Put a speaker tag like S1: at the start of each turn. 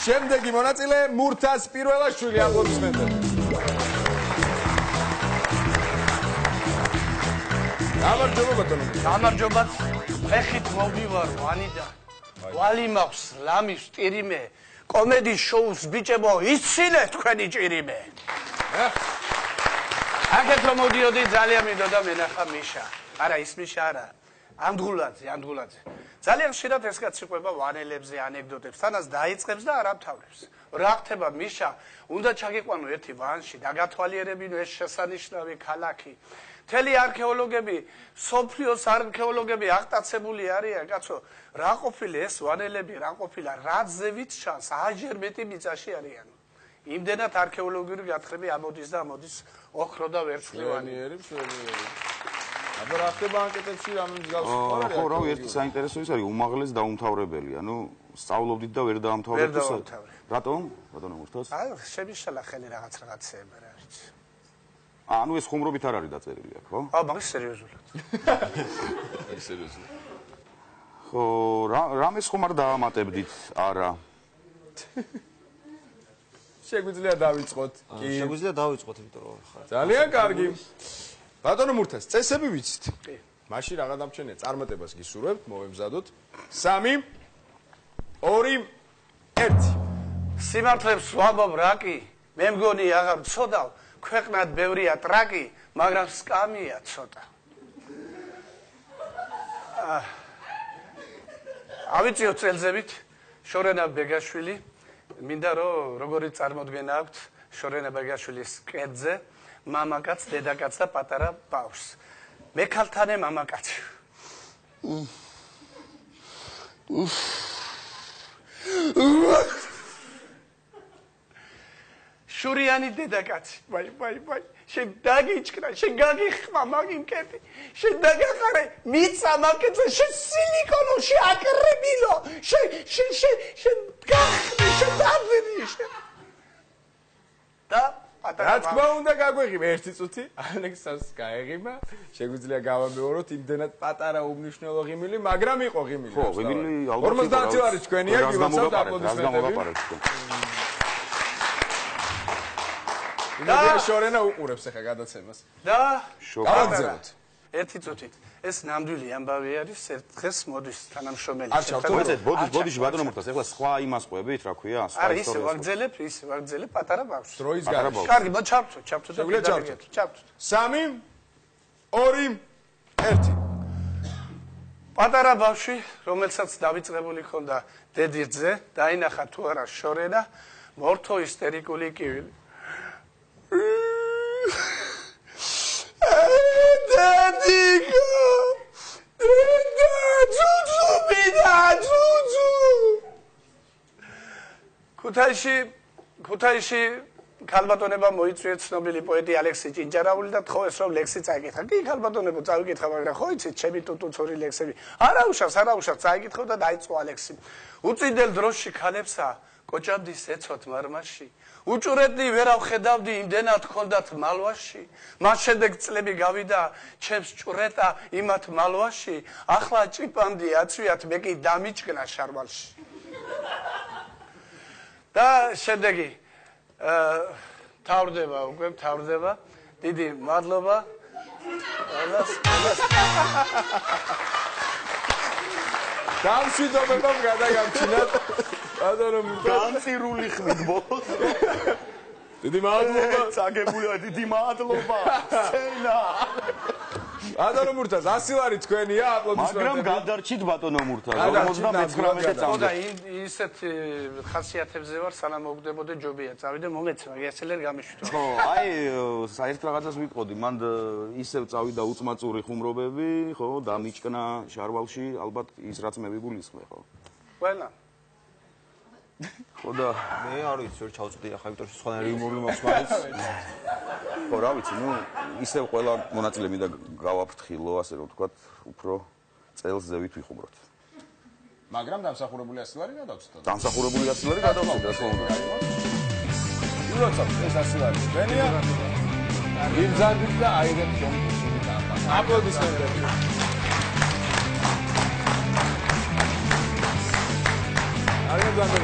S1: შემდეგი მონაწილე მურთას პირველაშვილი აპლოდისმენტები. გამარჯობა ბატონო.
S2: გამარჯობათ. ფეხით მოვდივარ ვანიდან. ვალი მაქვს ლამის ტირიმე. კომედის შოუს ბიჭებო იცინე თქვენი ჭირიმე. აქეთ რომ მოდიოდი ძალიან მინდოდა მენახა მიშა. არა ის მიშა არა. ამდღულაძე. ძალიან ხშირად ეს კაცი ყვება ვანელებზე, ანეკდოტებს, თანაც დაიწყებს და არ ამთავრებს. რა ხდება მიშა? უნდა ჩაგიყვანო ერთი ვანში, დაგათვალიერებინო ეს შესანიშნავი ქალაქი. მთელი არქეოლოგები, სოფლიოს არქეოლოგები აღტაცებული არიან, კაცო, რა ყოფილი ეს ვანელები, რა ყოფილა, რაზე ვით ჩანს, აჯერ მეტი მიწაში არიან. იმდენად არქეოლოგიური გათხრები ამოდის და ამოდის ოქრო და ვერცხლივანი.
S1: აბა რა ხდება ანკეტებში რამე მსგავსი ყოლა?
S3: ხო, რავი, ერთი საინტერესო ის არის, უმაღლეს დაუმთავრებელი, ანუ სწავლობდით და ვერ დაამთავრებთ. რატომ? ბატონო მურთას?
S2: აი, შემიშალა ხელი რაღაცეება რა ვიცი.
S3: ანუ ეს ხუმრობით არ არის დაწერილი აქ, ხო?
S2: მაგის სერიოზულად.
S1: სერიოზულად.
S3: ხო, რამეს ხომ არ დაამატებდით? არა.
S1: შეგვიძლია დავიწყოთ.
S4: კი, შეგვიძლია დავიწყოთ, იმიტომ რომ ხარ.
S1: ძალიან კარგი. ბატონო მურთას, წესები ვიცით. კი. მაშინ რაღა დამჩენია, წარმატებას გისურვებთ, მოვემზადოთ. 3 2 1.
S2: სიმართლეს ვამბობ რაკი, მე მგონი აღარ მცოდავ, ქვეყნად ბევრია ტრაკი, მაგრამ სკამია ცოტა. ავიწიო წელზებით, შორენა ბეგაშვილი, მინდა რომ როგორი წარმოდგენა აქვთ შორენა ბეგაშვილის კერძზე, მამაკაც, დედაკაც და პატარა ბავშვს. მე ქალთანე მამაკაც. შურიანი დედაკაცი, ვაი, შენ დაგიჭკნა, შენ გაგიხმა მაგ იმ კეთი, შენ დაგახარე, მიცა მაგეზე, შენ სილიკონოში აკრებილო, შენ გახდი, შენ დაბირი, შენ. და
S1: რა თქმა უნდა გაგვეღიმა ერთი წუთი, ალექსანდრს გაეღიმა, შეგვიძლია გავამეოროთ იმდენად პატარა უმნიშვნელო ღიმილი, მაგრამ იყო ღიმილი.
S3: ხო, ღიმილი ალბათ
S1: 50 ლარი თქვენია, გივაცავთ აპლოდისმენტები. და შორენა უყურებს ახლა გადაცემას.
S2: და
S1: გავაგზავნოთ.
S2: ერთი წუთით. ეს ნამდვილი ამბავი არის, ერთ დღეს მოდის თანამშრომელი.
S3: ბოდიში ბატონო მურთას, ახლა სხვა იმას ყვებით, რა ქვია?
S2: არა, ისე ვაგრძელებ პატარა ბავშვს.
S1: დროის გარეშე.
S2: კარგი, ჩავწვო და ჩავწვო.
S1: 3 2 1.
S2: პატარა ბავშვი, რომელსაც დავიწყებული ხონდა დედირძე, დაინახა თუ არა შორენა, მორთო ისტერიკული კივილი. დედიკო! ქუთაისში ქალბატონება მოიწვიეთ ცნობილი პოეტი ალექსი ჭინჭარაული და თხოვეს რომ ლექსი წაიკითხა. კი ქალბატონებო წავიკითხა, მაგრამ ხო იცით ჩემი ტუტუცური ლექსები. არა უშავს წაიკითხო და დაიწყო ალექსი. უწინდელ დროში ქალებსა კოჭამდის ეცოთ მარმაში. უჭურეთნი ვერავ ხედავდი იმდენად ხონდათ მალვაში. მას შემდეგ წლები გავიდა ჩემს ჭურეტა იმათ მალვაში. ახლა ჭიპანდი აცვიათ მე კი დამიჭკნა შარვალში. და შემდეგი თავრდება. დიდი მადლობა.
S1: დამშვიდობებამ გადაგამჩინათ. ბატონო მურთას
S4: განცირული ხმით ბოლოს.
S1: დიდი მადლობა.
S4: წაგებულია დიდი მადლობა. სენა.
S1: ბატონო მურთას 100 ლარი თქვენია აპლოდისმენტები.
S3: მაგრამ გადარჩით ბატონო მურთას 59 წამი.
S2: და ისეთ ხასიათებზე ვარ, სანამ მოგდებოდე ჯობია წავიდე მომეცე, მაგრამ ესელერ გამიშვიდო.
S3: ხო, აი საერთ რაღაცას ვიტყოდი, მან ისევ წავიდა უწმაწური ხუმრობები, ხო, დამიჭკნა შარვალში, ალბათ ის რაც მე ვიგულისხმე, ხო.
S2: ყველა
S3: ხო და
S4: მე არ ვიცი ვერ ჩავწვდი ახლა იმიტომ რომ სხვანაირი იუმორი მაქვს მაინც.
S3: ხო რა ვიცი, ნუ ისევ ყველა მონაწილე მინდა გავაფრთხილო, ასე რომ ვთქვათ, უფრო წელს ზევით ვიხუმროთ.
S1: მაგრამ დამსახურებული 100 ლარი გადავცეთ.
S3: დამსახურებული 100 ლარი გადავცეთ, რა თქმა უნდა.
S1: ილოცავ ეს 100 ლარი. ვენია? ვიმზადით და აიღეთ კომპიუტერი და აპლოდისმენტები. არ მოგანდა